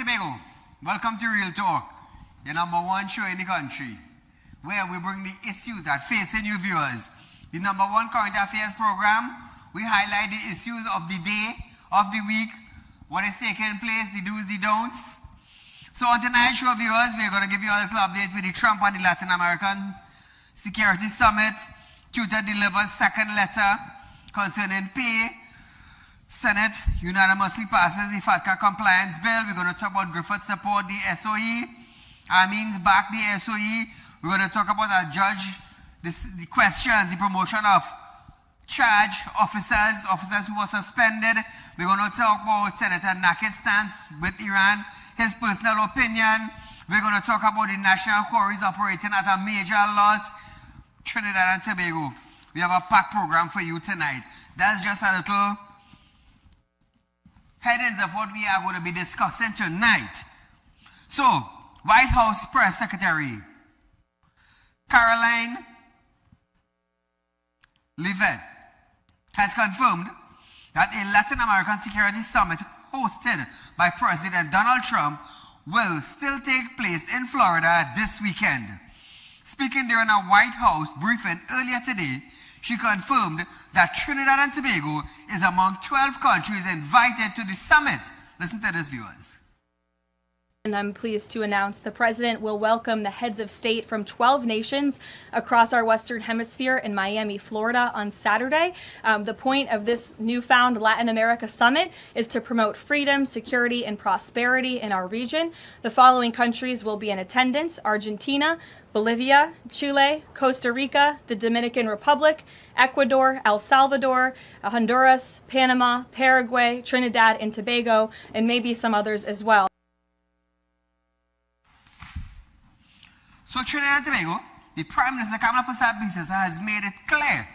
Tobago, welcome to Real Talk, your number one show in the country, where we bring the issues that facing you viewers the #1 current affairs program. We highlight the issues of the day, of the week, what is taking place, the do's, the don'ts. So on tonight's show, viewers, we're going to give you a little update with the Trump and the Latin American Security Summit. Tutor delivers second letter concerning pay. Senate unanimously passes the FATF compliance bill. We're going to talk about Griffith support, the SOE. Means back the SOE. We're going to talk about our judge, the questions, the promotion of charge officers who were suspended. We're going to talk about Senator Naket's stance with Iran, his personal opinion. We're going to talk about the national quarries operating at a major loss, Trinidad and Tobago. We have a packed program for you tonight. That's just a little headings of what we are going to be discussing tonight. So, White House Press Secretary Caroline Leavitt has confirmed that a Latin American Security Summit hosted by President Donald Trump will still take place in Florida this weekend. Speaking during a White House briefing earlier today, she confirmed that Trinidad and Tobago is among 12 countries invited to the summit. Listen to this, viewers. And I'm pleased to announce the President will welcome the heads of state from 12 nations across our Western Hemisphere in Miami, Florida on Saturday. The point of this newfound Latin America Summit is to promote freedom, security, and prosperity in our region. The following countries will be in attendance: Argentina, Bolivia, Chile, Costa Rica, the Dominican Republic, Ecuador, El Salvador, Honduras, Panama, Paraguay, Trinidad and Tobago, and maybe some others as well. So Trinidad and Tobago, the Prime Minister Kamala Persad-Bissessar has made it clear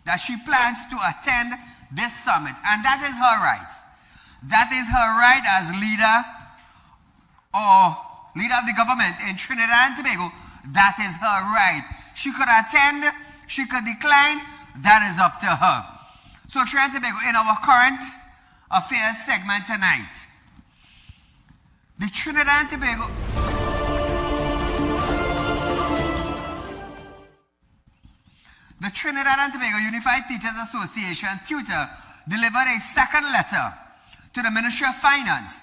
that she plans to attend this summit, and that is her right. That is her right as leader of the government in Trinidad and Tobago. That is her right. She could attend, she could decline, that is up to her. So Trinidad and Tobago, in our current affairs segment tonight, the Trinidad and Tobago Unified Teachers Association tutor delivered a second letter to the Ministry of Finance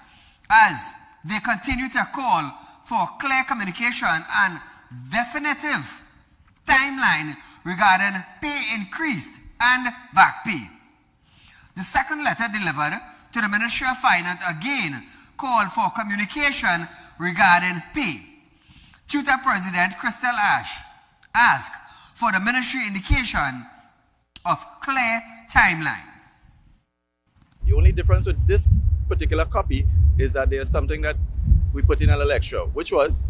as they continue to call for clear communication and definitive timeline regarding pay increase and back pay. The second letter delivered to the Ministry of Finance again called for communication regarding pay. Tutor President Crystal Ash asked for the ministry indication of clear timeline. The only difference with this particular copy is that there's something that we put in a little extra, which was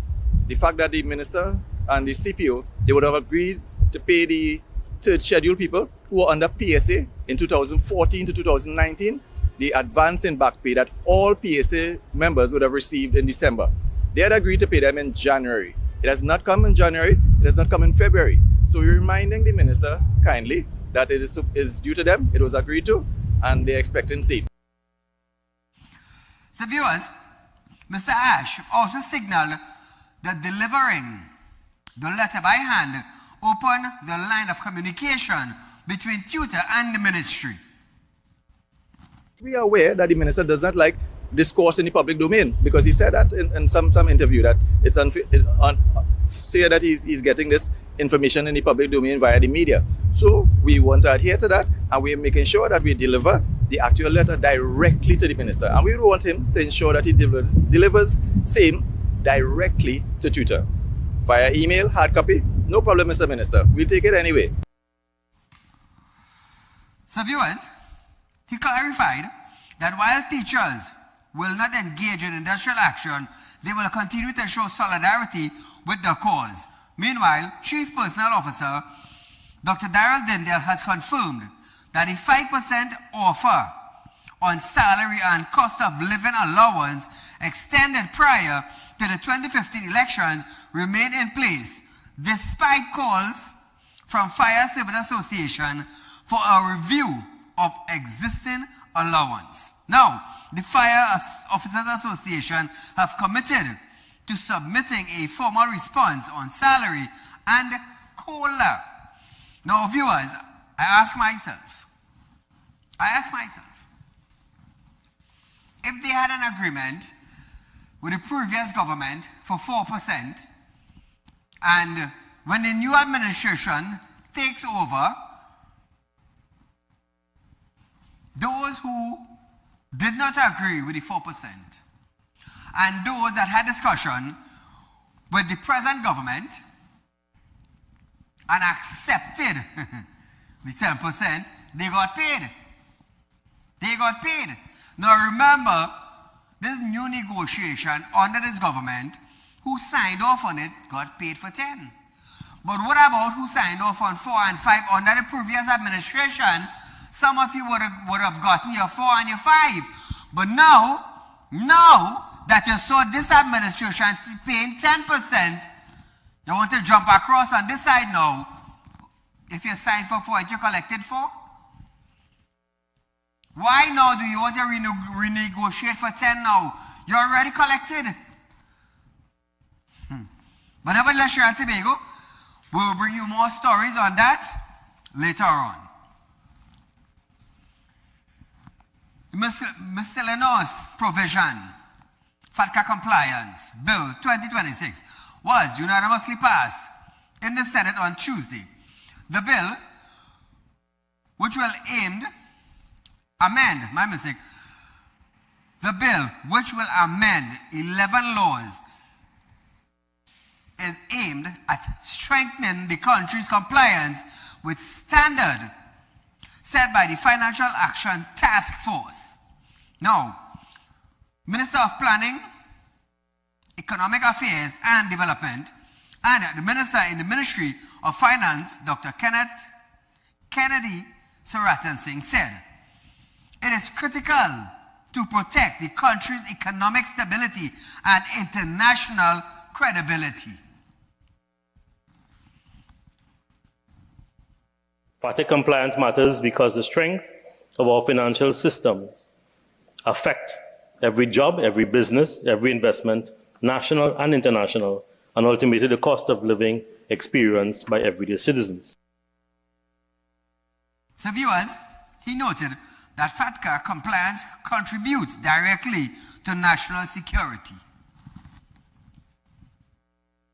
the fact that the minister and the CPO, they would have agreed to pay the third schedule people who were under PSA in 2014 to 2019, the advance in back pay that all PSA members would have received in December. They had agreed to pay them in January. It has not come in January, it has not come in February. So we're reminding the minister kindly that it is due to them, it was agreed to, and they're expecting same. So viewers, Mr. Ash also signaled that delivering the letter by hand opened the line of communication between tutor and the ministry. We are aware that the minister does not like discourse in the public domain, because he said that in some interview that it's say that he's getting this information in the public domain via the media. So we want to adhere to that, and we're making sure that we deliver the actual letter directly to the minister, and we want him to ensure that he delivers same directly to tutor via email, hard copy. No problem, Mr. Minister, we'll take it anyway. So viewers, he clarified that while teachers will not engage in industrial action, they will continue to show solidarity with the cause. Meanwhile, Chief Personnel Officer Dr. Daryl Dindale has confirmed that a 5% offer on salary and cost of living allowance extended prior to the 2015 elections remain in place, despite calls from Fire Service Association for a review of existing allowance. Now, the Fire Officers Association have committed to submitting a formal response on salary and COLA. Now, viewers, I ask myself, if they had an agreement with the previous government for 4%, and when the new administration takes over, those who did not agree with the 4%, and those that had discussion with the present government and accepted the 10%, they got paid. They got paid. Now remember, this new negotiation under this government, who signed off on it got paid for 10. But what about who signed off on 4 and 5 under the previous administration? Some of you would have gotten your 4 and your 5. But now that you saw this administration paying 10%, you want to jump across on this side now. If you signed for 4, you collected 4? Why now do you want to renegotiate for 10 now? You already collected. But nevertheless, here at Tobago, we will bring you more stories on that later on. Miscellaneous provision, FATCA compliance, Bill 2026 was unanimously passed in the Senate on Tuesday. The bill, which will amend 11 laws, is aimed at strengthening the country's compliance with standard set by the Financial Action Task Force. Now, Minister of Planning, Economic Affairs and Development, and the Minister in the Ministry of Finance, Dr. Kennedy Saratan Singh, said, "It is critical to protect the country's economic stability and international credibility." FATF compliance matters because the strength of our financial systems affect every job, every business, every investment, national and international, and ultimately the cost of living experienced by everyday citizens. So viewers, he noted that FATCA compliance contributes directly to national security.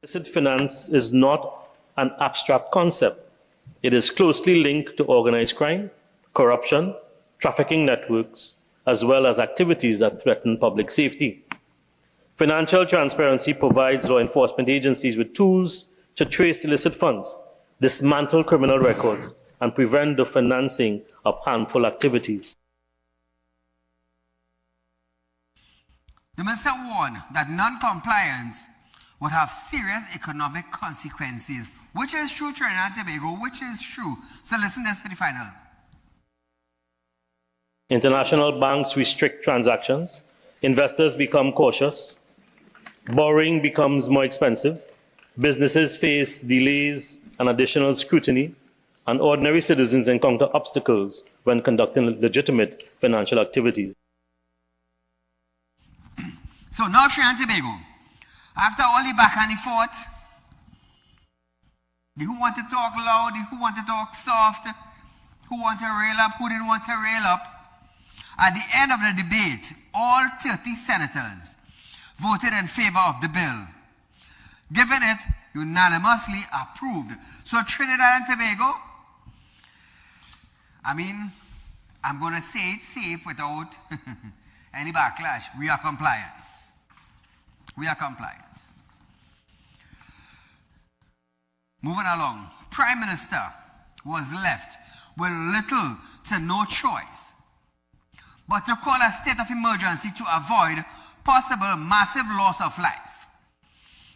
Illicit finance is not an abstract concept. It is closely linked to organized crime, corruption, trafficking networks, as well as activities that threaten public safety. Financial transparency provides law enforcement agencies with tools to trace illicit funds, dismantle criminal records, and prevent the financing of harmful activities. The minister warned that non-compliance would have serious economic consequences, which is true, Trinidad and Tobago, which is true. So listen to this for the final. International banks restrict transactions, investors become cautious, borrowing becomes more expensive, businesses face delays and additional scrutiny, and ordinary citizens encounter obstacles when conducting legitimate financial activities. So now Trinidad and Tobago, after all the back and forth, the who want to talk loud, the who want to talk soft, who want to rail up, who didn't want to rail up, at the end of the debate, all 30 senators voted in favor of the bill, giving it unanimously approved. So Trinidad and Tobago, I'm going to say it safe without any backlash. We are compliance. We are compliance. Moving along, Prime Minister was left with little to no choice but to call a state of emergency to avoid possible massive loss of life.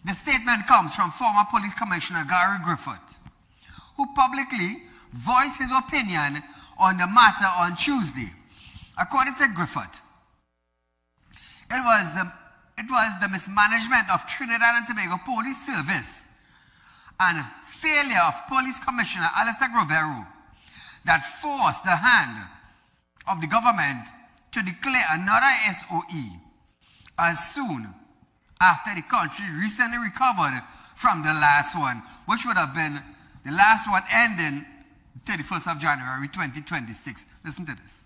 The statement comes from former Police Commissioner Gary Griffith, who publicly voiced his opinion on the matter on Tuesday. According to Griffith, it was the mismanagement of Trinidad and Tobago Police Service and failure of Police Commissioner Alistair Grovero that forced the hand of the government to declare another SOE as soon after the country recently recovered from the last one, which would have been the last one ending 31st of January 2026. Listen to this.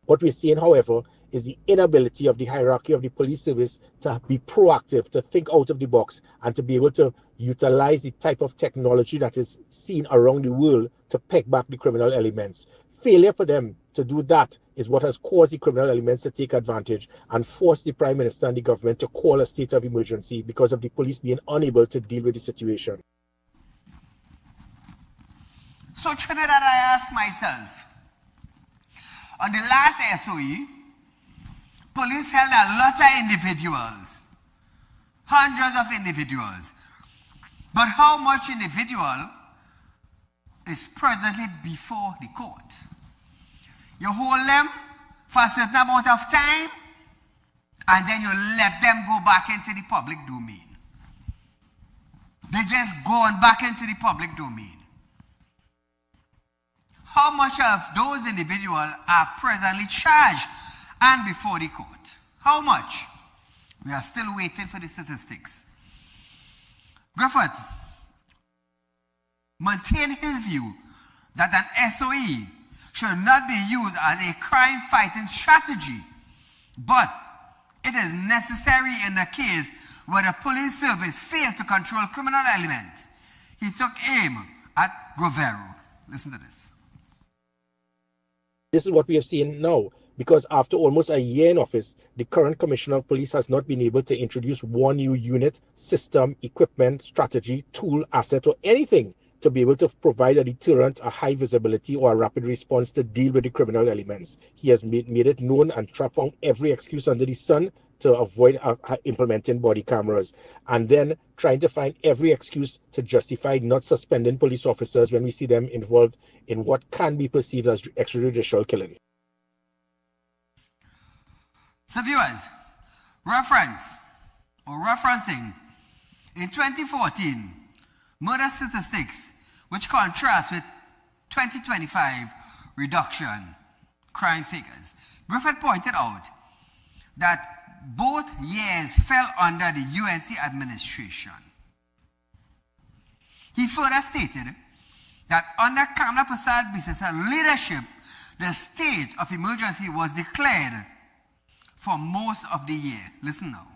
What we're seeing, however, is the inability of the hierarchy of the police service to be proactive, to think out of the box, and to be able to utilize the type of technology that is seen around the world to peg back the criminal elements. Failure for them to do that is what has caused the criminal elements to take advantage and force the Prime Minister and the government to call a state of emergency because of the police being unable to deal with the situation. So Trinidad, I ask myself, on the last SOE, police held a lot of individuals, hundreds of individuals. But how much individual is presently before the court? You hold them for a certain amount of time, and then you let them go back into the public domain. They just gone back into the public domain. How much of those individuals are presently charged and before the court? How much? We are still waiting for the statistics. Griffith maintained his view that an SOE should not be used as a crime-fighting strategy, but it is necessary in a case where the police service failed to control criminal elements. He took aim at Grovero. Listen to this. This is what we have seen now, because after almost a year in office, the current Commissioner of Police has not been able to introduce one new unit, system, equipment, strategy, tool, asset, or anything to be able to provide a deterrent, a high visibility, or a rapid response to deal with the criminal elements. He has made it known and found every excuse under the sun to avoid implementing body cameras, and then trying to find every excuse to justify not suspending police officers when we see them involved in what can be perceived as extrajudicial killing. So viewers, referencing in 2014, murder statistics which contrast with 2025 reduction crime figures. Griffith pointed out that both years fell under the UNC administration. He further stated that under Kamla Prasad Bissa's leadership, the state of emergency was declared for most of the year. Listen now.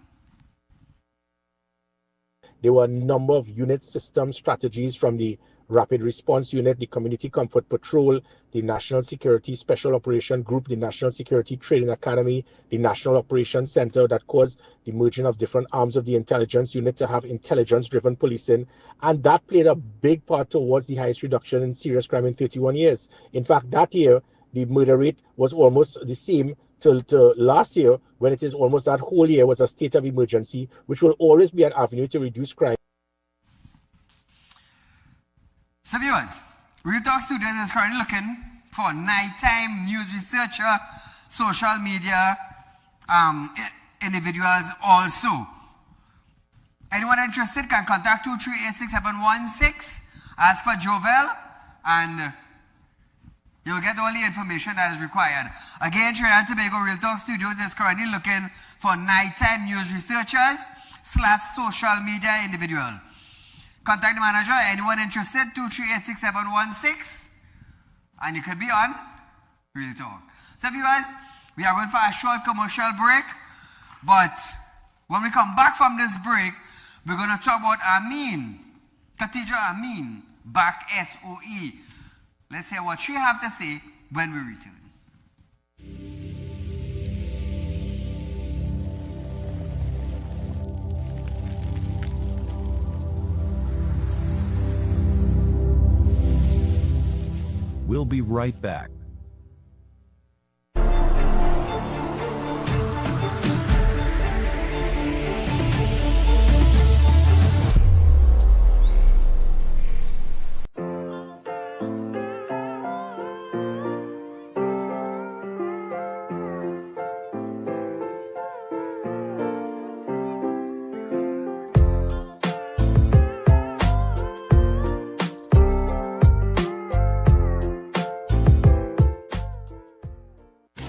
There were a number of unit system strategies from the Rapid Response Unit, the Community Comfort Patrol, the National Security Special Operation Group, the National Security Training Academy, the National Operations Center that caused the merging of different arms of the intelligence unit to have intelligence-driven policing. And that played a big part towards the highest reduction in serious crime in 31 years. In fact, that year, the murder rate was almost the same to last year, when it is almost that whole year was a state of emergency, which will always be an avenue to reduce crime. So viewers, Real Talk Studios is currently looking for nighttime news researcher, social media individuals also. Anyone interested can contact 2386716, ask for Jovel, and you'll get all the information that is required. Again, Trinidad and Tobago Real Talk Studios is currently looking for nighttime news researchers / social media individual. Contact the manager, anyone interested, 2386716, and you could be on Real Talk. So viewers, we are going for a short commercial break, but when we come back from this break, we're going to talk about Khadija Amin, back SOE. Let's hear what she have to say when we return. We'll be right back.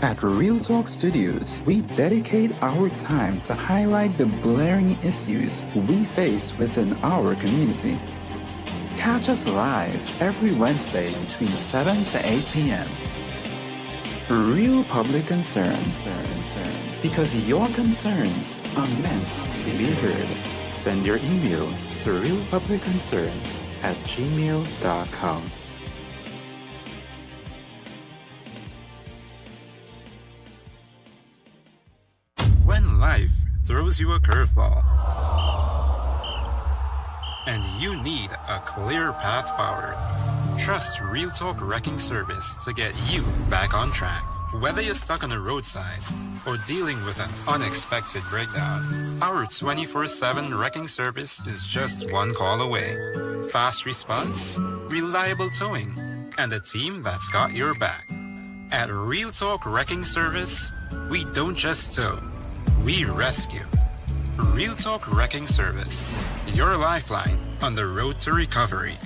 At Real Talk Studios, we dedicate our time to highlight the glaring issues we face within our community. Catch us live every Wednesday between 7 to 8 p.m. Real Public Concern. Because your concerns are meant to be heard. Send your email to realpublicconcerns@gmail.com. When life throws you a curveball and you need a clear path forward, trust Real Talk Wrecking Service to get you back on track. Whether you're stuck on the roadside or dealing with an unexpected breakdown, our 24/7 wrecking service is just one call away. Fast response, reliable towing, and a team that's got your back. At Real Talk Wrecking Service, we don't just tow, we rescue. Real Talk Wrecking Service, your lifeline on the road to recovery.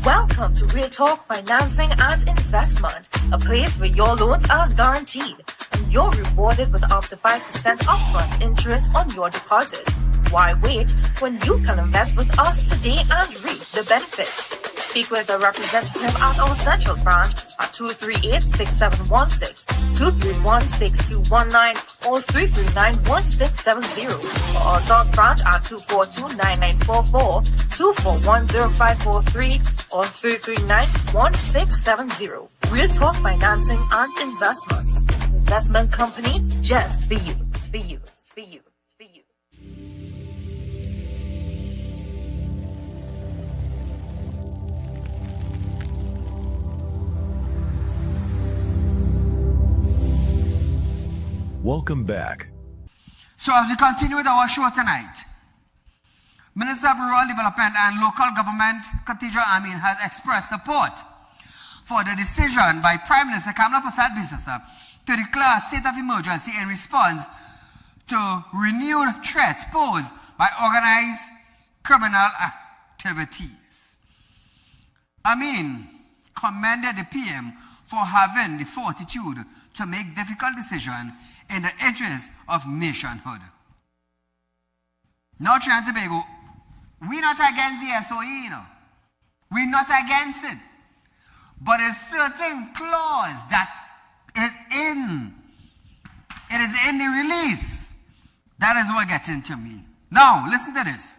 Welcome to Real Talk Financing and Investment, a place where your loans are guaranteed and you're rewarded with up to 5% upfront interest on your deposit. Why wait when you can invest with us today and reap the benefits? Speak with a representative at our central branch at 238-6716, 231-6219, or 339-1670, or our south branch at 242-9944, 241-0543, or 339-1670. Real Talk Financing and Investment. Investment company just for you. For you. For you. For you. Welcome back. So as we continue with our show tonight, Minister of Rural Development and Local Government Khatija Amin has expressed support for the decision by Prime Minister Kamla Persad-Bissessar to declare a state of emergency in response to renewed threats posed by organized criminal activities. Amin commended the PM for having the fortitude to make difficult decisions in the interest of nationhood. Now, Trinidad and Tobago, we're not against the SOE, you know. We're not against it. But a certain clause that it is in the release. That is what gets into me. Now, listen to this.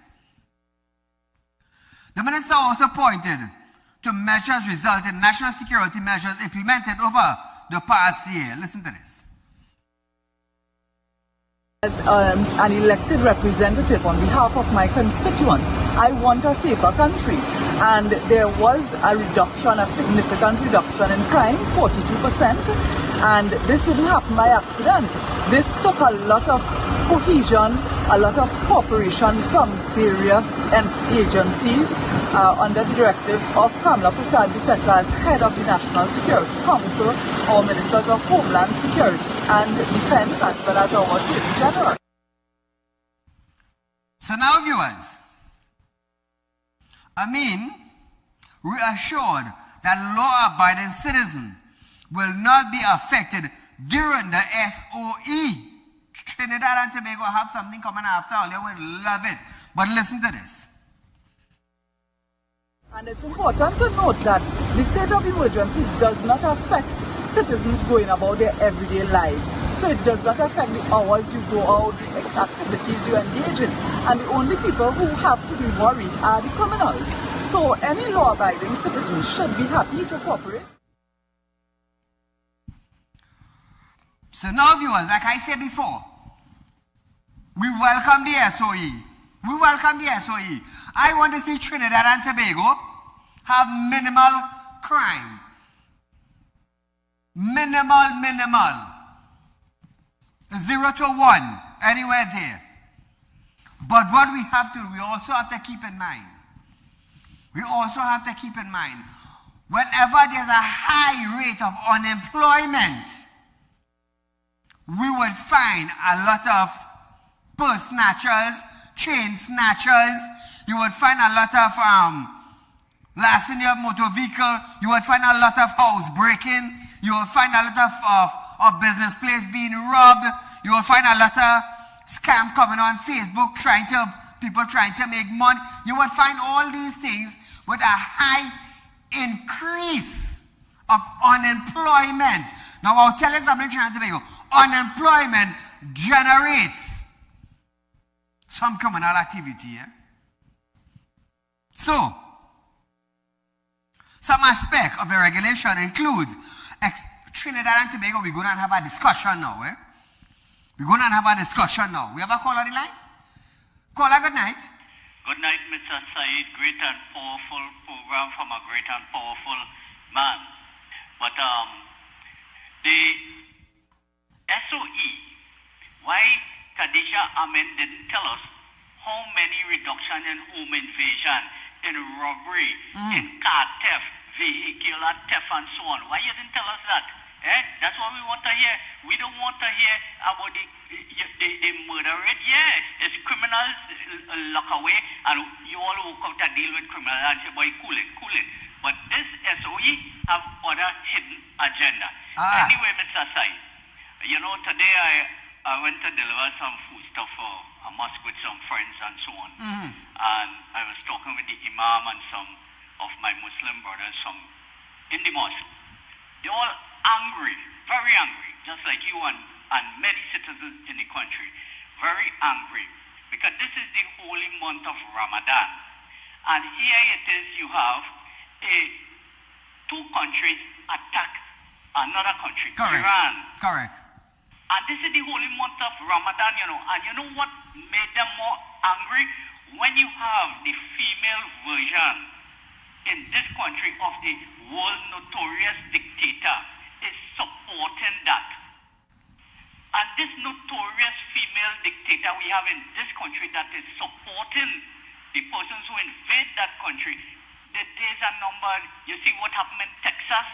The minister also pointed to measures resulting in national security measures implemented over the past year. Listen to this. As an elected representative on behalf of my constituents, I want a safer country. And there was a reduction, a significant reduction in crime, 42%. And this didn't happen by accident. This took a lot of cohesion, a lot of cooperation from various agencies under the directive of Kamla Persad-Bissessar as head of the National Security Council, our Ministers of Homeland Security and Defense, as well as our Attorney General. So now, viewers, Amin reassured that law-abiding citizens will not be affected during the SOE. Trinidad and Tobago have something coming after all. They would love it. But listen to this. And it's important to note that the state of emergency does not affect citizens going about their everyday lives. So it does not affect the hours you go out, the activities you engage in. And the only people who have to be worried are the criminals. So any law-abiding citizen should be happy to cooperate. So now, viewers, like I said before, we welcome the SOE. We welcome the SOE. I want to see Trinidad and Tobago have minimal crime. Minimal. 0 to 1, anywhere there. But what we also have to keep in mind, whenever there's a high rate of unemployment, we would find a lot of purse snatchers, chain snatchers. You would find a lot of larceny of motor vehicle. You would find a lot of house breaking. You will find a lot of business place being robbed. You will find a lot of scam coming on Facebook, people trying to make money. You would find all these things with a high increase of unemployment. Now, I'll tell you something, Trinidad and Tobago. Unemployment generates some criminal activity. So, some aspect of the regulation includes Trinidad and Tobago. We're going to have a discussion now. We're going to have a discussion now. We have a call on the line? Caller, good night. Good night, Mr. Saeed. Great and powerful program from a great and powerful man. But the SOE, why Khadija Amin didn't tell us how many reduction in home invasion, in robbery, in car theft, vehicular theft, and so on. Why you didn't tell us that? That's what we want to hear. We don't want to hear about the murder rate. Yeah, it's criminals lock away, and you all woke up to deal with criminals and say, boy, cool it. But this SOE have other hidden agenda. Anyway, Mr. Saeed, you know, today I went to deliver some food stuff for a mosque with some friends and so on. And I was talking with the imam and some of my Muslim brothers in the mosque. They're all angry, very angry, just like you and many citizens in the country. Very angry. Because this is the holy month of Ramadan. And here it is, you have two countries attack another country, Correct. Iran. Correct. And this is the holy month of Ramadan, you know. And you know what made them more angry? When you have the female version in this country of the world notorious dictator is supporting that. And this notorious female dictator we have in this country that is supporting the persons who invade that country, the days are numbered. You see what happened in Texas?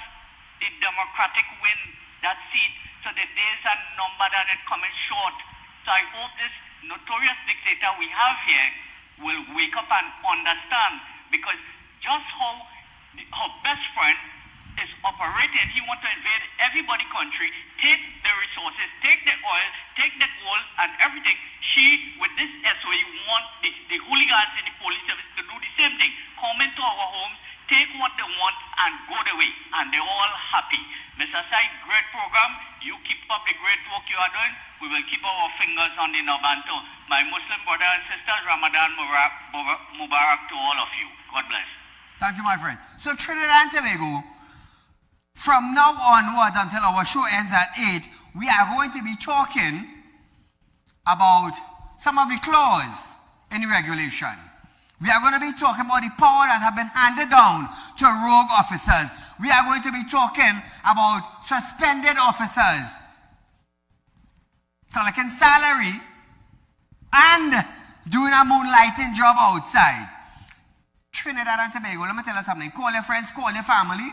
The Democratic win that seat. So the days are numbered and it's coming short. So I hope this notorious dictator we have here will wake up and understand, because just how her best friend is operating, he wants to invade everybody's country, take the resources, take the oil, take the gold and everything. She, with this SOE, wants the hooligans in the police service to do the same thing. Come into our homes, take what they want and go their way. And they're all happy. Mr. Saeed, great program. You keep up the great work you are doing. We will keep our fingers on the knob. And to my Muslim brothers and sisters, Ramadan Mubarak to all of you. God bless. Thank you, my friend. So Trinidad and Tobago, from now onwards until our show ends at 8, we are going to be talking about some of the clause in the regulation. We are going to be talking about the power that have been handed down to rogue officers. We are going to be talking about suspended officers collecting salary and doing a moonlighting job outside. Trinidad and Tobago, let me tell you something. Call your friends, call your family.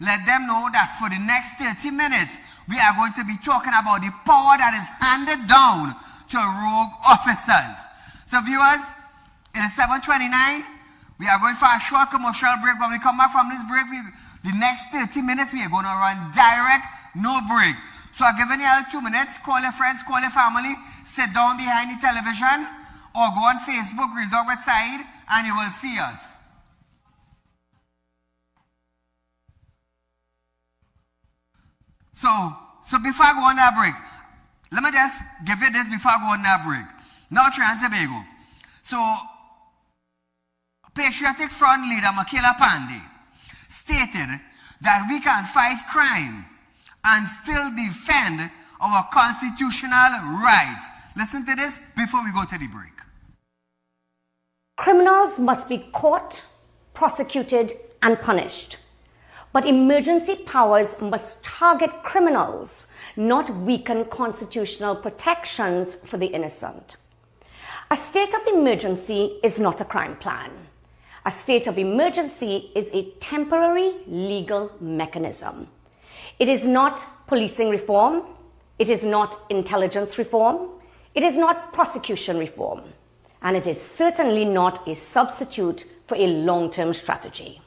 Let them know that for the next 30 minutes, we are going to be talking about the power that is handed down to rogue officers. So viewers, it is 7:29. We are going for a short commercial break. When we come back from this break, the next 30 minutes, we are going to run direct, no break. So I've given you all 2 minutes. Call your friends, call your family, sit down behind the television, or go on Facebook, Real Talk with Saeed, and you will see us. So before I go on that break, let me just give you this before I go on that break. Now, Trinidad and Tobago. So, Patriotic Front leader Makela Pandey stated that we can fight crime and still defend our constitutional rights. Listen to this before we go to the break. Criminals must be caught, prosecuted, and punished. But emergency powers must target criminals, not weaken constitutional protections for the innocent. A state of emergency is not a crime plan. A state of emergency is a temporary legal mechanism. It is not policing reform. It is not intelligence reform. It is not prosecution reform. And it is certainly not a substitute for a long-term strategy.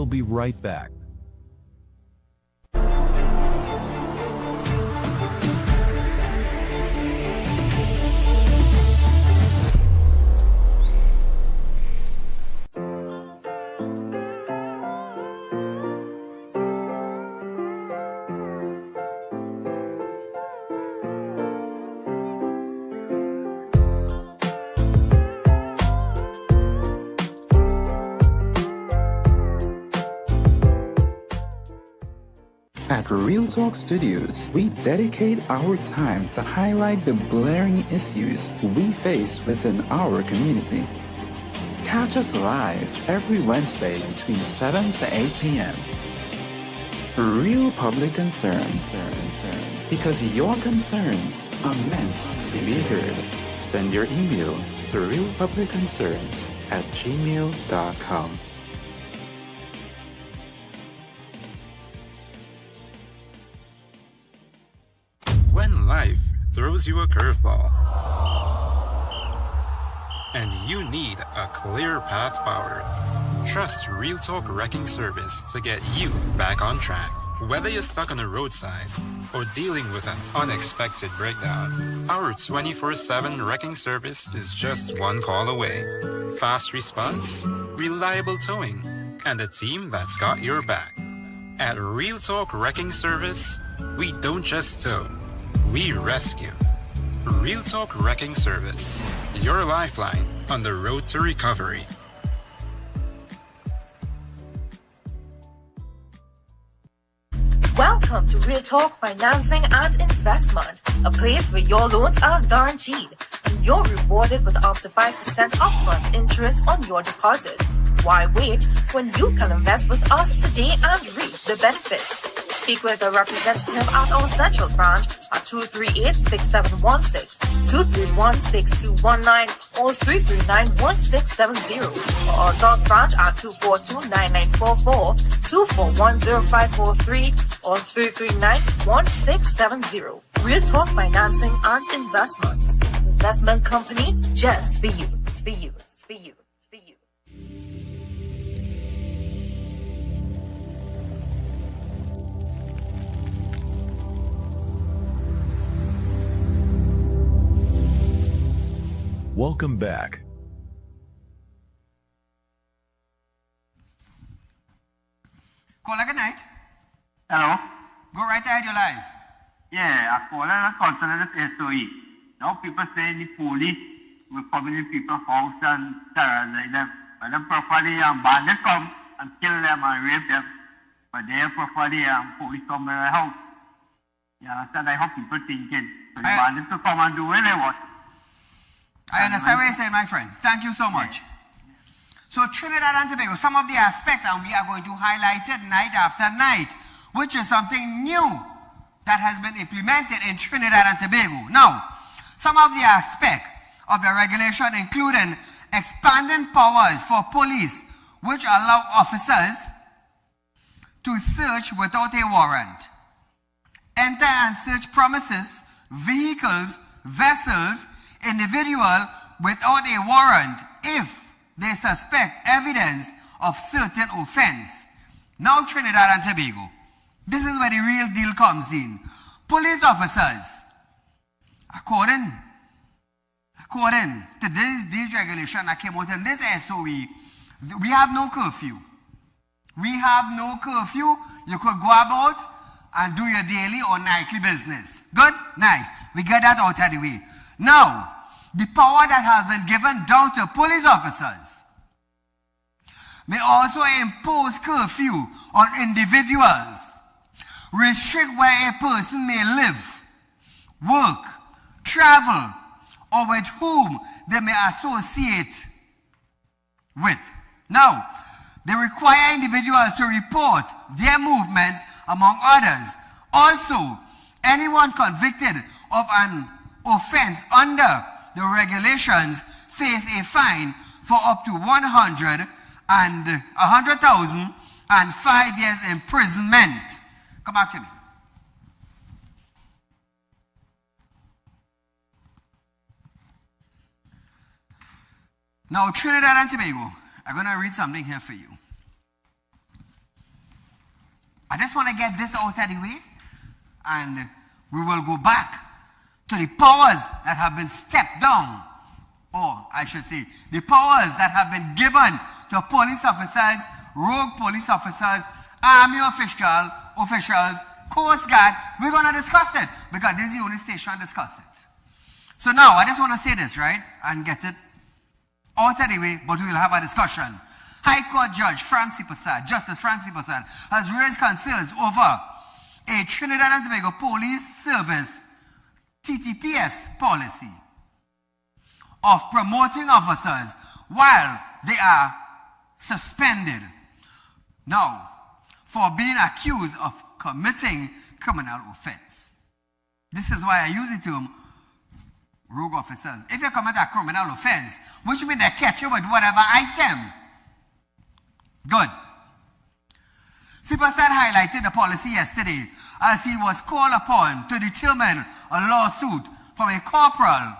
We'll be right back. At Real Talk Studios, we dedicate our time to highlight the blaring issues we face within our community. Catch us live every Wednesday between 7 to 8 p.m. Real Public Concern. Because your concerns are meant to be heard. Send your email to realpublicconcerns@gmail.com. When life throws you a curveball and you need a clear path forward, trust Real Talk Wrecking Service to get you back on track. Whether you're stuck on the roadside or dealing with an unexpected breakdown, our 24/7 wrecking service is just one call away. Fast response, reliable towing, and a team that's got your back. At Real Talk Wrecking Service, we don't just tow, we rescue. Real Talk Wrecking Service, your lifeline on the road to recovery. Welcome to Real Talk Financing and Investment, a place where your loans are guaranteed and you're rewarded with up to 5% upfront interest on your deposit. Why wait when you can invest with us today and reap the benefits? Speak with a representative at our central branch at 238-6716, 231-6219, or 339-1670, or our south branch at 242-9944, 241-0543, or 339-1670. Real Talk Financing and Investment. Investment company just for you. For you. For you. For you. Welcome back. Caller, good night. Hello? Go right ahead, you're live. Yeah, I call it a concern of SOE. Now people say the police will come in people's house and terrorize them. But them properly bandits come and kill them and rape them. But they properly police come to their house. You understand? I hope people thinking. So the bandits will come and do what they want. I understand what you're saying, my friend. Thank you so much. So Trinidad and Tobago, some of the aspects, and we are going to highlight it night after night, which is something new that has been implemented in Trinidad and Tobago. Now, some of the aspects of the regulation including expanding powers for police, which allow officers to search without a warrant, enter and search premises, vehicles, vessels, individual without a warrant if they suspect evidence of certain offense. Now Trinidad and Tobago, this is where the real deal comes in. Police officers, according to these regulations that came out in this SOE, we have no curfew. We have no curfew. You could go about and do your daily or nightly business. Good? Nice. We get that out of the way. Now, the power that has been given down to police officers may also impose curfew on individuals, restrict where a person may live, work, travel, or with whom they may associate with. Now, they require individuals to report their movements, among others. Also, anyone convicted of an offense under the regulations face a fine for up to 100,000 and 5 years imprisonment. Come back to me. Now, Trinidad and Tobago, I'm going to read something here for you. I just want to get this out of the way, and we will go back to the powers that have been stepped down, or I should say, the powers that have been given to police officers, rogue police officers, army officials, Coast Guard. We're going to discuss it because this is the only station to discuss it. So now, I just want to say this, right, and get it out of the way, but we will have a discussion. High Court Judge Justice Frank C. Passad, has raised concerns over a Trinidad and Tobago Police Service TTPS policy of promoting officers while they are suspended now for being accused of committing criminal offense. This is why I use the term rogue officers. If you commit a criminal offense, which means they catch you with whatever item. Good. Passad highlighted the policy yesterday as he was called upon to determine a lawsuit from a corporal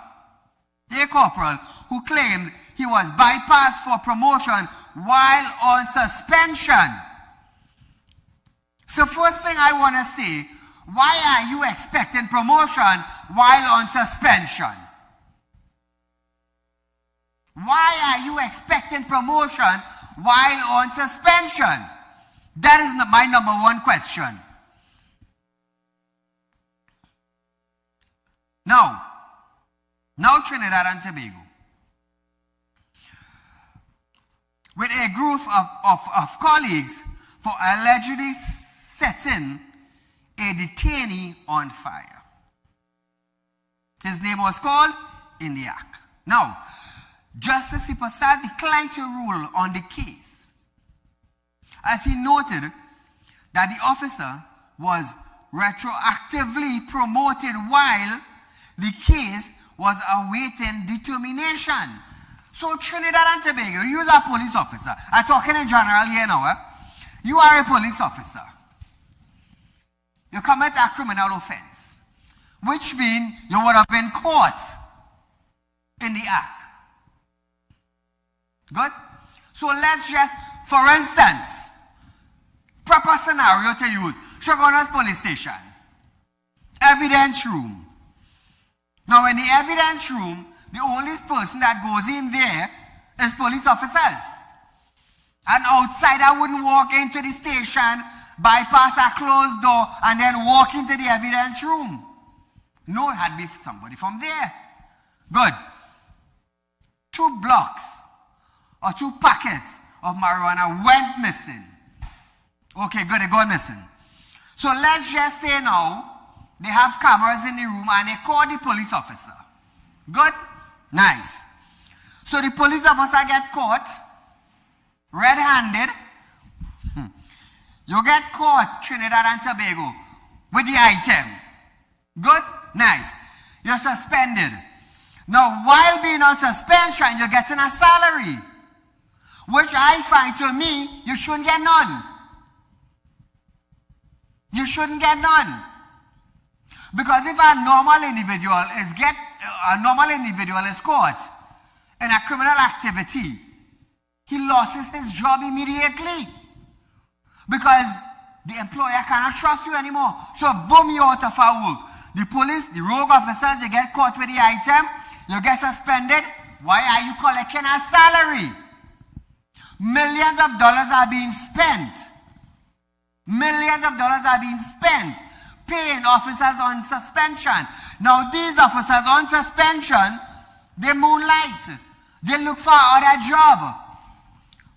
who claimed he was bypassed for promotion while on suspension. So first thing I want to say, why are you expecting promotion while on suspension? Why are you expecting promotion while on suspension? That is my number one question. Now Trinidad and Tobago, with a group of colleagues for allegedly setting a detainee on fire. His name was called Indiac. Now, Justice Passad declined to rule on the case, as he noted that the officer was retroactively promoted while the case was awaiting determination. So Trinidad and Tobago, you are a police officer. I'm talking in general here now. You are a police officer. You commit a criminal offense, which means you would have been caught in the act. Good? So let's just, for instance, proper scenario to use, Shogunas police station, evidence room. Now in the evidence room, the only person that goes in there is police officers. An outsider wouldn't walk into the station, bypass a closed door, and then walk into the evidence room. No, it had to be somebody from there. Good. 2 blocks or 2 packets of marijuana went missing. Okay, good, they gone missing. So let's just say now, they have cameras in the room and they call the police officer. Good? Nice. So the police officer get caught red-handed. You get caught, Trinidad and Tobago, with the item. Good? Nice. You're suspended. Now, while being on suspension, you're getting a salary, which I find, to me, you shouldn't get none. You shouldn't get none. Because if a normal individual is caught in a criminal activity, he loses his job immediately. Because the employer cannot trust you anymore. So boom, you out of our work. The police, the rogue officers, they get caught with the item, you get suspended. Why are you collecting a salary? Millions of dollars are being spent. Millions of dollars are being spent paying officers on suspension. Now these officers on suspension, they moonlight. They look for other job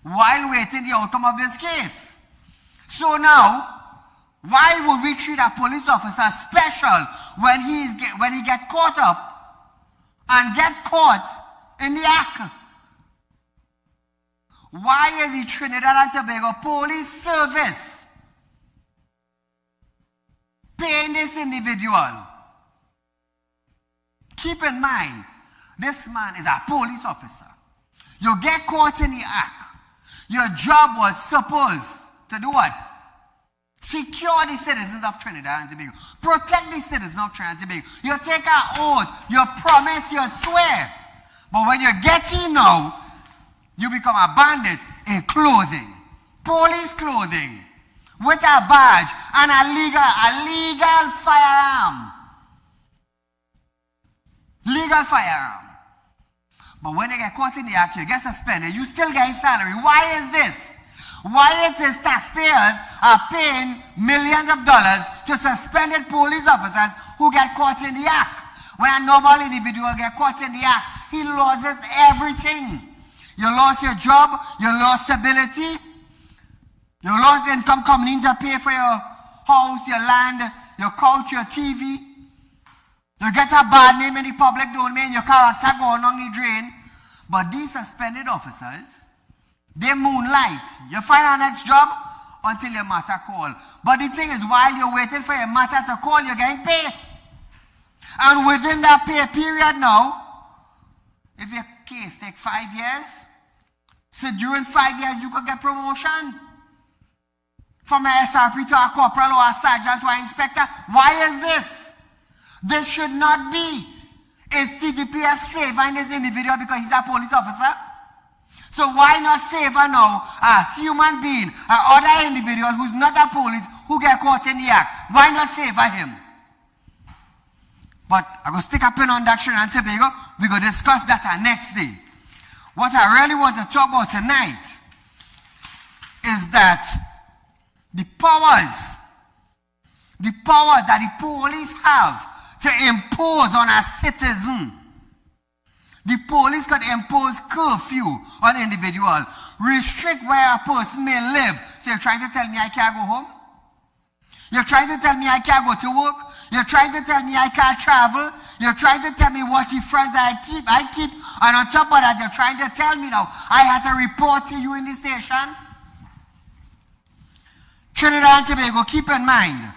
while waiting the outcome of this case. So now, why would we treat a police officer special when he get caught up and get caught in the act? Why is the Trinidad and Tobago Police Service paying this individual? Keep in mind, this man is a police officer. You get caught in the act. Your job was supposed to do what? Secure the citizens of Trinidad and Tobago. Protect the citizens of Trinidad and Tobago. You take an oath, you promise, you swear. But when you get in now, you become a bandit in clothing. Police clothing. with a badge and a legal firearm. Legal firearm. But when you get caught in the act, you get suspended, you still get salary. Why is this? Why it is taxpayers are paying millions of dollars to suspended police officers who get caught in the act? When a normal individual get caught in the act, he loses everything. You lost your job, you lost stability, you lost income coming in to pay for your house, your land, your couch, your TV. You get a bad name in the public domain, your character going on the drain. But these suspended officers, they moonlight. You find a next job until your matter call. But the thing is, while you're waiting for your matter to call, you're getting paid. And within that pay period now, if your case take 5 years, so during 5 years you could get promotion. From a SRP to a corporal or a sergeant to an inspector. Why is this? This should not be. Is TDPS favoring this individual because he's a police officer? So why not favor now a human being, another individual who's not a police, who get caught in the act? Why not favor him? But I'm going to stick a pin on that, Trinidad and Tobago. We're going to discuss that next day. What I really want to talk about tonight is that the powers that the police have to impose on a citizen. The police could impose curfew on an individual, restrict where a person may live. So you're trying to tell me I can't go home? You're trying to tell me I can't go to work? You're trying to tell me I can't travel? You're trying to tell me what the friends I keep, and on top of that, you're trying to tell me now I had to report to you in the station? Trinidad and Tobago, keep in mind,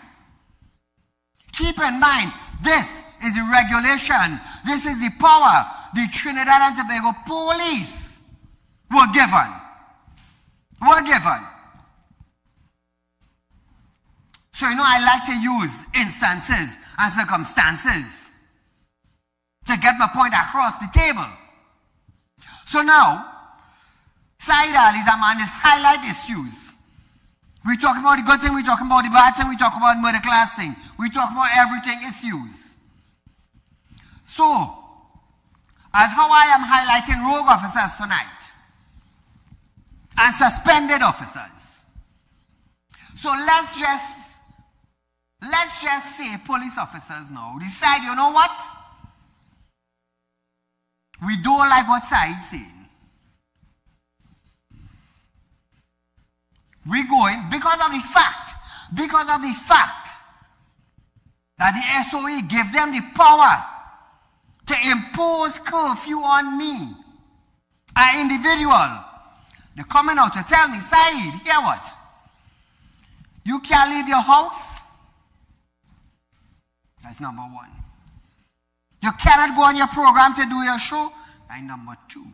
this is the regulation. This is the power the Trinidad and Tobago police were given. So, I like to use instances and circumstances to get my point across the table. So now, Saieed Ali is a man is highlight issues. We talk about the good thing, we talk about the bad thing, we talk about murder class thing. We talk about everything issues. So, as how I am highlighting rogue officers tonight and suspended officers. So let's just say police officers now decide, you know what? We don't like what Saieed's saying. We're going because of the fact that the SOE gave them the power to impose curfew on me, an individual. They're coming out to tell me, Saieed, hear what? You can't leave your house. That's number one. You cannot go on your program to do your show. That's number two.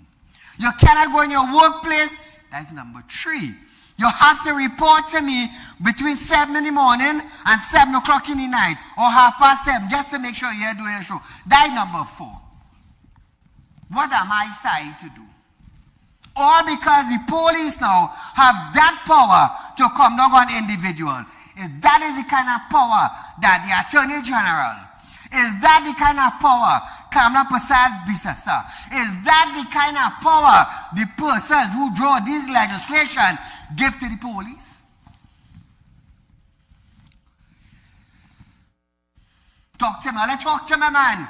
You cannot go in your workplace. That's number three. You have to report to me between 7 in the morning and 7 o'clock in the night, or 7:30, just to make sure you're doing your show. That's number four. What am I saying to do? All because the police now have that power to come down on individual. That is the kind of power that the Attorney General, is that the kind of power Kamla Prasad Bisasa, is that the kind of power the persons who draw this legislation give to the police? Talk to me. Let's talk to me, man.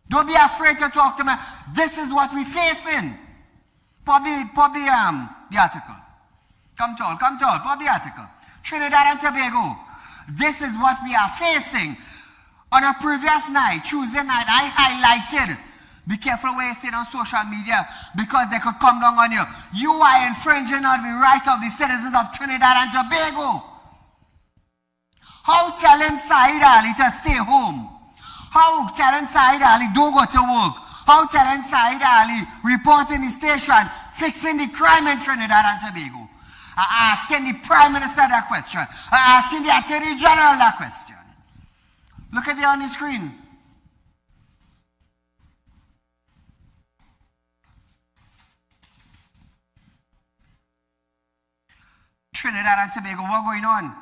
Don't be afraid to talk to me. This is what we're facing. Pop the article. Come tall. Pop the article. Trinidad and Tobago. This is what we are facing. On a previous night, Tuesday night, I highlighted, be careful where you say on social media, because they could come down on you. You are infringing on the right of the citizens of Trinidad and Tobago. How telling Saieed Ali to stay home? How telling Saieed Ali don't go to work? How telling Saieed Ali reporting the station, fixing the crime in Trinidad and Tobago? Asking the Prime Minister that question. Asking the Attorney General that question. Look at it on the screen. Trinidad and Tobago, what going on?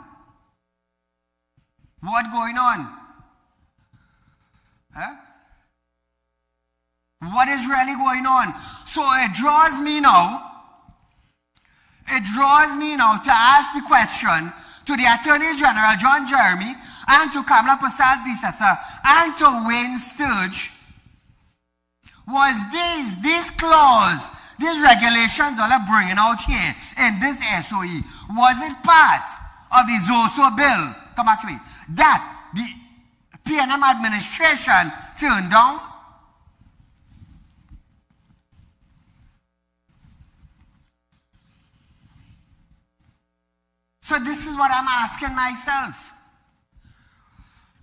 What going on? Huh? What is really going on? So it draws me now to ask the question to the Attorney General, John Jeremy, and to Kamala Prasad Bisasa, and to Wayne Sturge. Was these clause, these regulations all are bringing out here in this SOE, was it part of the Zoso bill, come back to me, that the PNM administration turned down? So this is what I'm asking myself.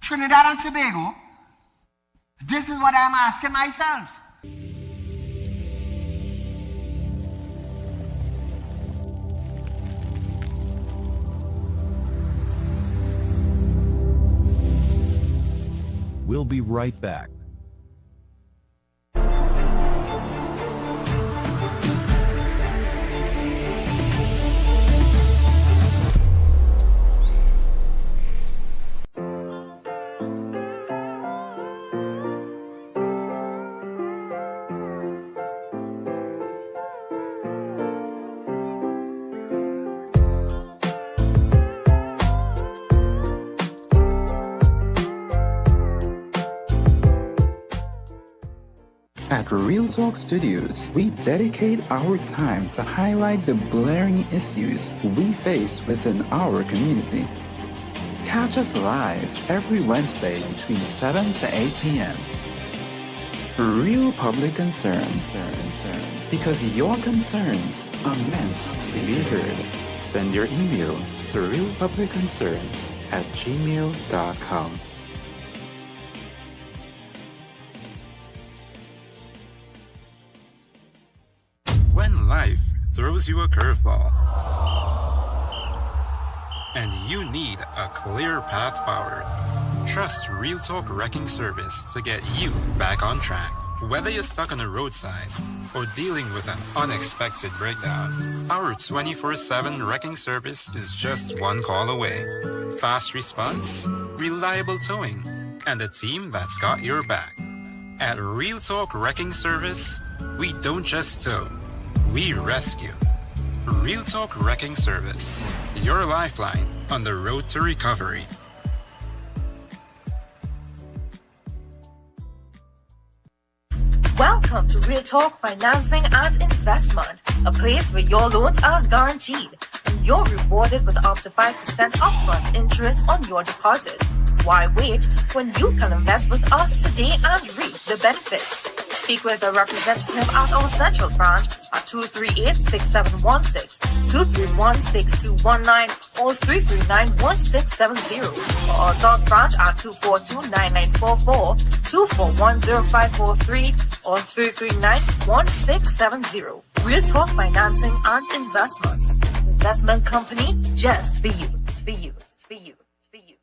Trinidad and Tobago, this is what I'm asking myself. We'll be right back. At Real Talk Studios, we dedicate our time to highlight the blaring issues we face within our community. Catch us live every Wednesday between 7 to 8 p.m. Real Public Concern. Because your concerns are meant to be heard. Send your email to realpublicconcerns@gmail.com. When life throws you a curveball and you need a clear path forward, trust Real Talk Wrecking Service to get you back on track. Whether you're stuck on the roadside or dealing with an unexpected breakdown, our 24/7 wrecking service is just one call away. Fast response, reliable towing, and a team that's got your back. At Real Talk Wrecking Service, we don't just tow, we rescue. Real Talk Wrecking Service, your lifeline on the road to recovery. Welcome to Real Talk Financing and Investment, a place where your loans are guaranteed and you're rewarded with up to 5% upfront interest on your deposit. Why wait when you can invest with us today and reap the benefits? Speak with a representative at our central branch at 238-6716, 231-6219, or 339-1670, or our south branch at 242-9944, 241-0543, or 339-1670. Real Talk Financing and Investment. Investment company just for you. For you. For you. For you.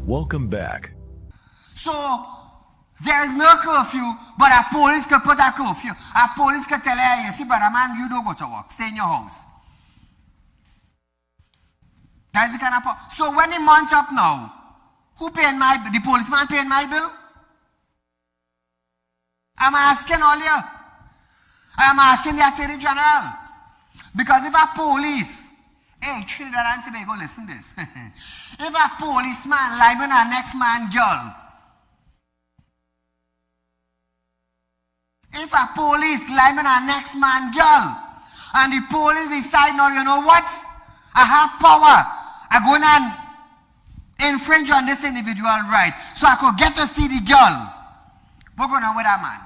Welcome back. So, there is no curfew, but a police could put a curfew. A police could tell you, see, brother man, you don't go to work. Stay in your house. That's the kind of... So when the month up now, who paying my bill? The policeman paying my bill? I'm asking all you. I'm asking the Attorney General. Because if a police... Hey, Trinidad and Tobago, listen to this. If a policeman libel a next man girl, if a police libel a next man girl, and the police decide, now, you know what? I have power. I'm going to infringe on this individual right, so I could get to see the girl. What's going on with that man?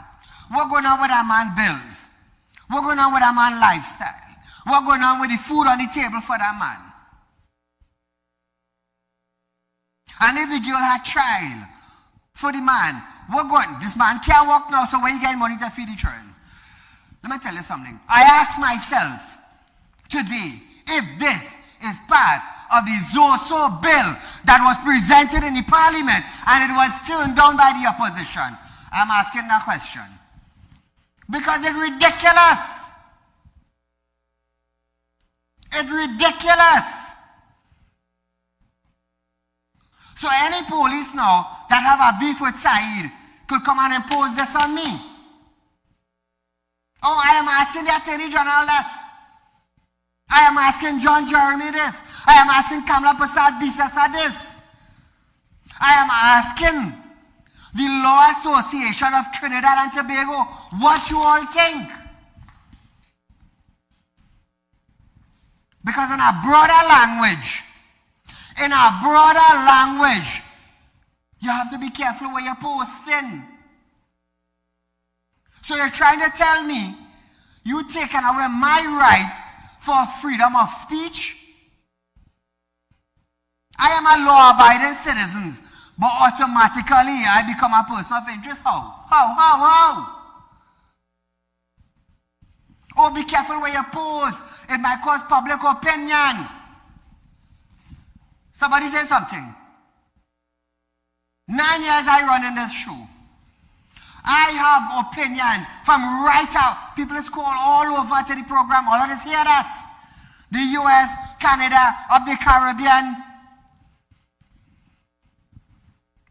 What's going on with that man bills? What's going on with that man lifestyle? What's going on with the food on the table for that man? And if the girl had trial for the man, this man can't work now, so where you getting money to feed the children? Let me tell you something. I ask myself today if this is part of the Zoso bill that was presented in the parliament and it was turned down by the opposition? I'm asking that question. Because it's ridiculous. It's ridiculous. So any police now that have a beef with Saieed could come and impose this on me. Oh, I am asking the Attorney General that. I am asking John Jeremy this. I am asking Kamala Prasad Bisasa this. I am asking the Law Association of Trinidad and Tobago what you all think. Because in a broader language, you have to be careful where you're posting. So you're trying to tell me you taken away my right for freedom of speech? I am a law-abiding citizen, but automatically I become a person of interest. How? Oh, be careful where you post. It might cause public opinion. Somebody say something. 9 years I run in this show. I have opinions from right out. People is called all over to the program. All of us hear that. The US, Canada, of the Caribbean.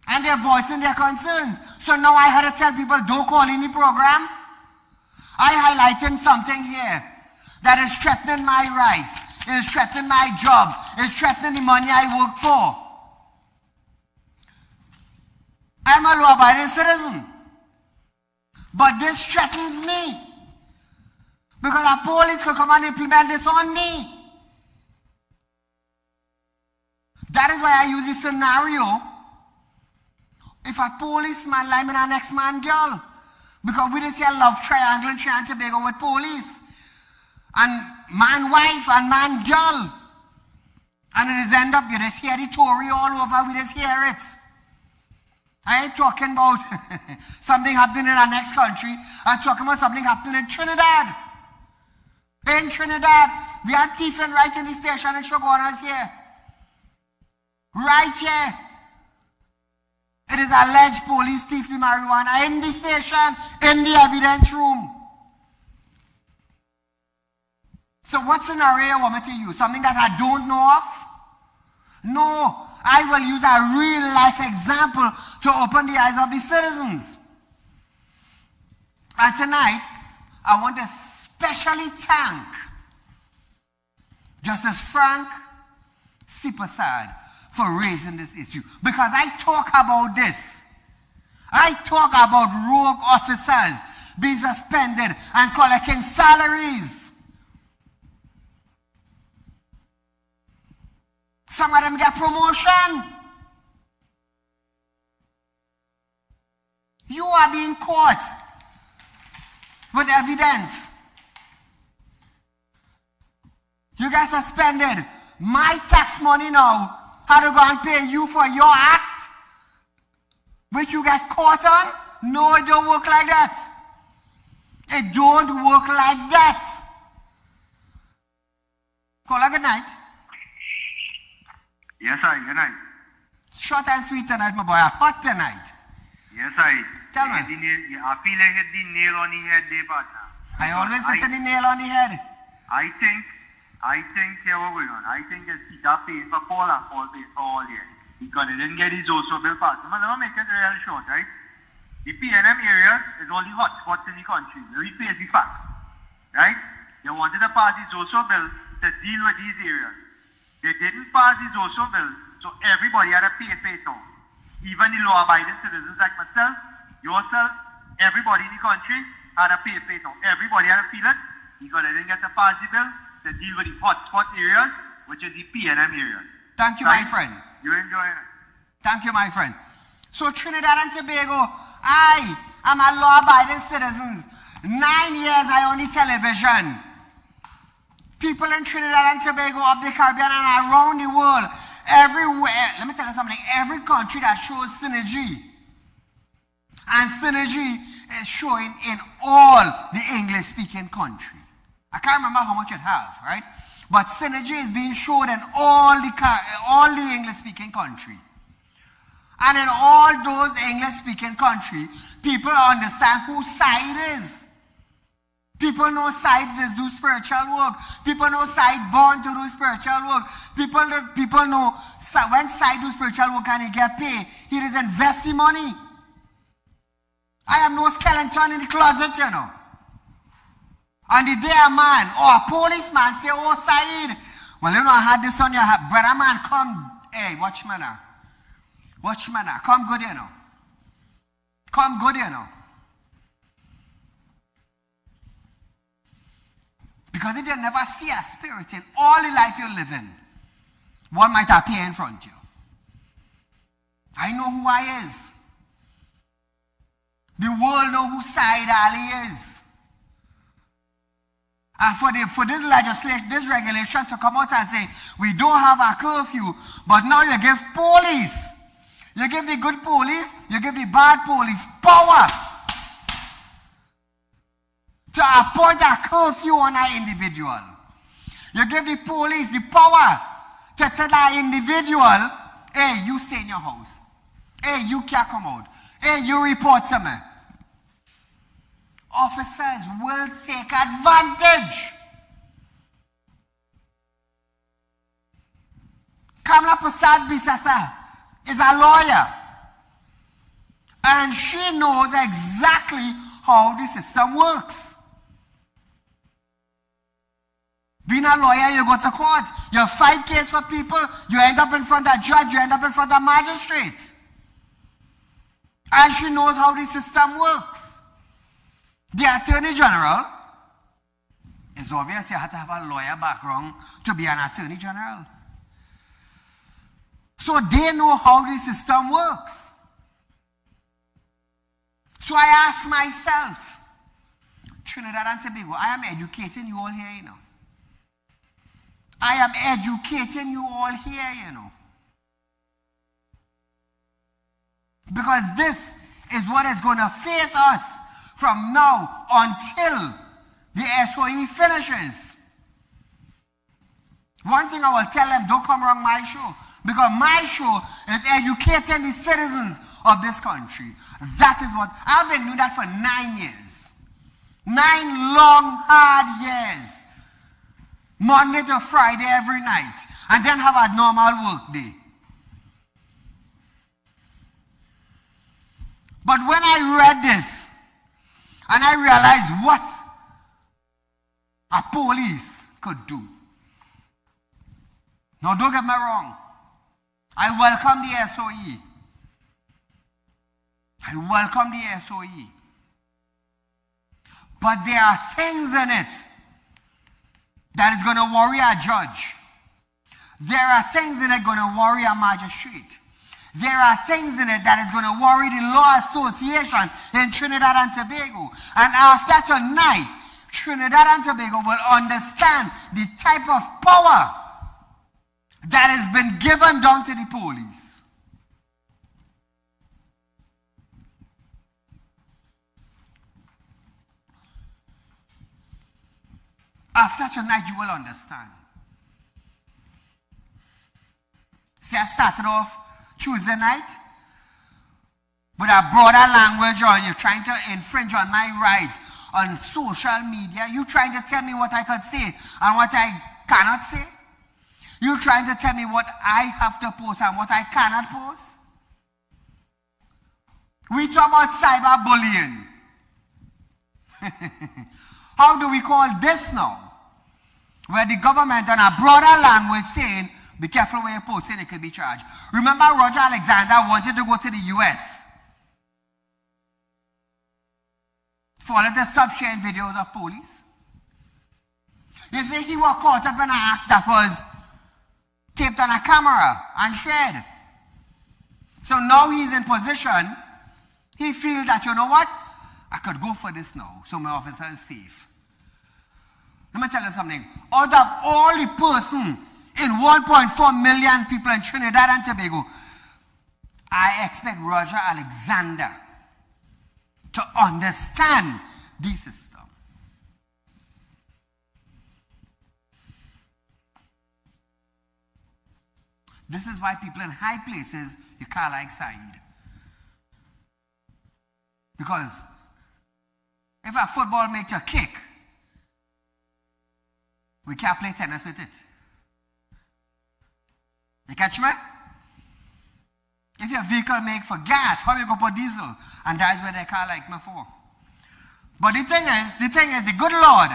And they're voicing their concerns. So now I had to tell people, don't call in the program. I highlighted something here that is threatening my rights. It is threatening my job. It is threatening the money I work for. I'm a law-abiding citizen. But this threatens me. Because our police could come and implement this on me. That is why I use this scenario. If a policeman lie with an ex-man girl. Because we just see a love triangle in Trinidad and Tobago with police. And man-wife and man-girl. And it is end up, you just hear the Tory all over, we just hear it. I ain't talking about something happening in our next country. I'm talking about something happening in Trinidad. In Trinidad, we are thieving right in the station in Shogunas here. Right here. It is alleged police thief the marijuana in the station, in the evidence room. So what scenario you want me to use? Something that I don't know of? No. I will use a real life example to open the eyes of the citizens. And tonight, I want to specially thank Justice Frank Sipasad for raising this issue. Because I talk about this. I talk about rogue officers being suspended and collecting salaries. Some of them get promotion. You are being caught with evidence. You get suspended. My tax money now, how to go and pay you for your act, which you get caught on? No, it don't work like that. It don't work like that. Call her good night. Yes, I. Good night. Short and sweet tonight, my boy. Hot tonight. Yes, I. Tell me. I feel like hit the nail on the head there, partner. I always hit the nail on the head. I think here what going on. I think it's Peter paid for Paul and Paul paid for all here. Because they didn't get his also bill passed. Let me make it real short, right? The PNM area is all the hot spots in the country. We face the fact. Right? They wanted to pass his also bill to deal with these areas. They didn't pass the Zoso bill, so everybody had to pay it now. Even the law-abiding citizens like myself, yourself, everybody in the country had to pay it now. Everybody had to feel it because they didn't get to pass the bill to deal with the hotspot areas, which is the PNM area. Thank you, right? My friend. You're enjoying it. Thank you, my friend. So Trinidad and Tobago, I am a law-abiding citizen. 9 years I own the television. People in Trinidad and Tobago, up the Caribbean and around the world, everywhere, let me tell you something, every country that shows synergy, and synergy is showing in all the English-speaking country. I can't remember how much it have, right? But synergy is being shown in all the English-speaking country. And in all those English-speaking country, people understand whose side is. People know side is do spiritual work. People know side born to do spiritual work. People know when side do spiritual work and he get paid, he is investing money. I am no skeleton in the closet, you know. And the day a man or a policeman say, oh, Saeed, well, you know, I had this on your head. Brother man, come. Hey, watch me now. Watch me now. Come good, you know. Come good, you know. Because if you never see a spirit in all the life you live in, one might appear in front of you. I know who I is. The world know who Saieed Ali is. And for this legislation, this regulation to come out and say, we don't have a curfew, but now you give police, you give the good police, you give the bad police power to appoint a curfew on an individual. You give the police the power to tell that individual, hey, you stay in your house. Hey, you can't come out. Hey, you report to me. Officers will take advantage. Kamala Prasad Bisasa is a lawyer. And she knows exactly how the system works. Being a lawyer, you go to court. You fight cases for people. You end up in front of a judge. You end up in front of a magistrate. And she knows how the system works. The Attorney General, it's obvious you have to have a lawyer background to be an Attorney General. So they know how the system works. So I ask myself, Trinidad and Tobago, I am educating you all here, you know. I am educating you all here, you know. Because this is what is going to face us from now until the SOE finishes. One thing I will tell them, don't come around my show. Because my show is educating the citizens of this country. That is what, I've been doing that for 9 years. 9 long, hard years. Monday to Friday every night. And then have a normal work day. But when I read this, and I realized what a police could do. Now don't get me wrong. I welcome the SOE. I welcome the SOE. But there are things in it that is going to worry a judge. There are things in it going to worry a magistrate. There are things in it that is going to worry the Law Association in Trinidad and Tobago. And after tonight, Trinidad and Tobago will understand the type of power that has been given down to the police. After tonight, you will understand. See, I started off Tuesday night with a broader language on you trying to infringe on my rights on social media. You trying to tell me what I could say and what I cannot say. You trying to tell me what I have to post and what I cannot post. We talk about cyberbullying. How do we call this now? Where the government on a broader language saying, be careful where you post it, it could be charged. Remember Roger Alexander wanted to go to the US for them to stop sharing videos of police. You see, he was caught up in an act that was taped on a camera and shared. So now he's in position, he feels that, you know what, I could go for this now, so my officer is safe. Let me tell you something. Out of all the person in 1.4 million people in Trinidad and Tobago, I expect Roger Alexander to understand the system. This is why people in high places, you can't like Saieed. Because if a football makes you kick, we can't play tennis with it. You catch me? If your vehicle make for gas, how you go for diesel? And that's where they can't like me for. But the thing is, the good Lord,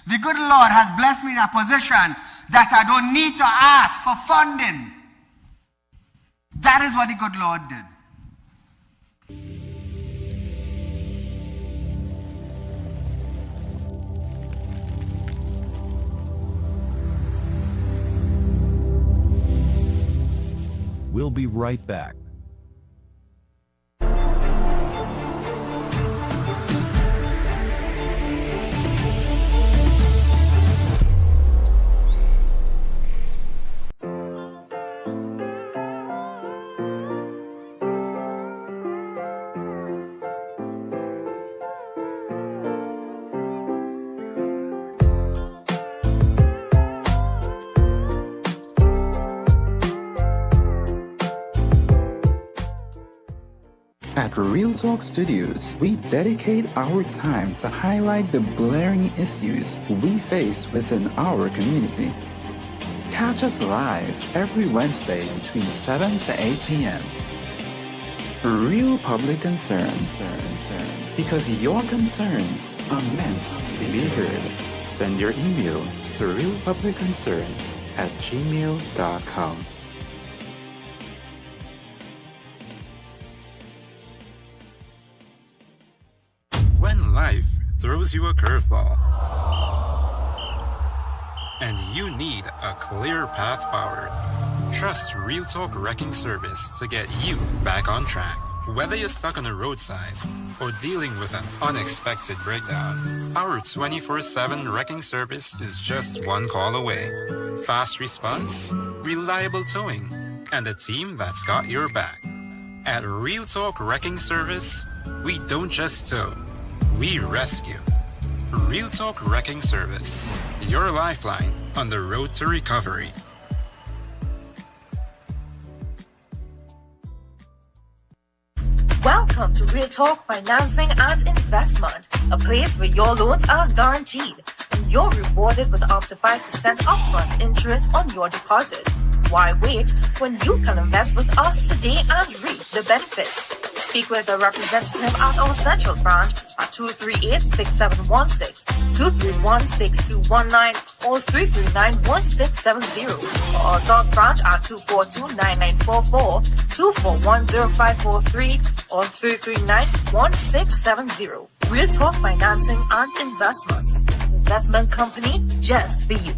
the good Lord has blessed me in a position that I don't need to ask for funding. That is what the good Lord did. We'll be right back. At Real Talk Studios, we dedicate our time to highlight the blaring issues we face within our community. Catch us live every Wednesday between 7 to 8 p.m. Real Public Concern. Because your concerns are meant to be heard. Send your email to realpublicconcerns@gmail.com. When life throws you a curveball and you need a clear path forward, trust Real Talk Wrecking Service to get you back on track. Whether you're stuck on the roadside or dealing with an unexpected breakdown, our 24/7 wrecking service is just one call away. Fast response, reliable towing, and a team that's got your back. At Real Talk Wrecking Service, we don't just tow, we rescue. Real Talk Wrecking Service, your lifeline on the road to recovery. Welcome to Real Talk Financing and Investment, a place where your loans are guaranteed and you're rewarded with up to 5% upfront interest on your deposit. Why wait when you can invest with us today and reap the benefits? Speak with a representative at our central branch at 238-6716, 231-6219, or 339-1670, or our south branch at 242-9944, 241-0543, or 339-1670. Real Talk Financing and Investment. Investment company just for you.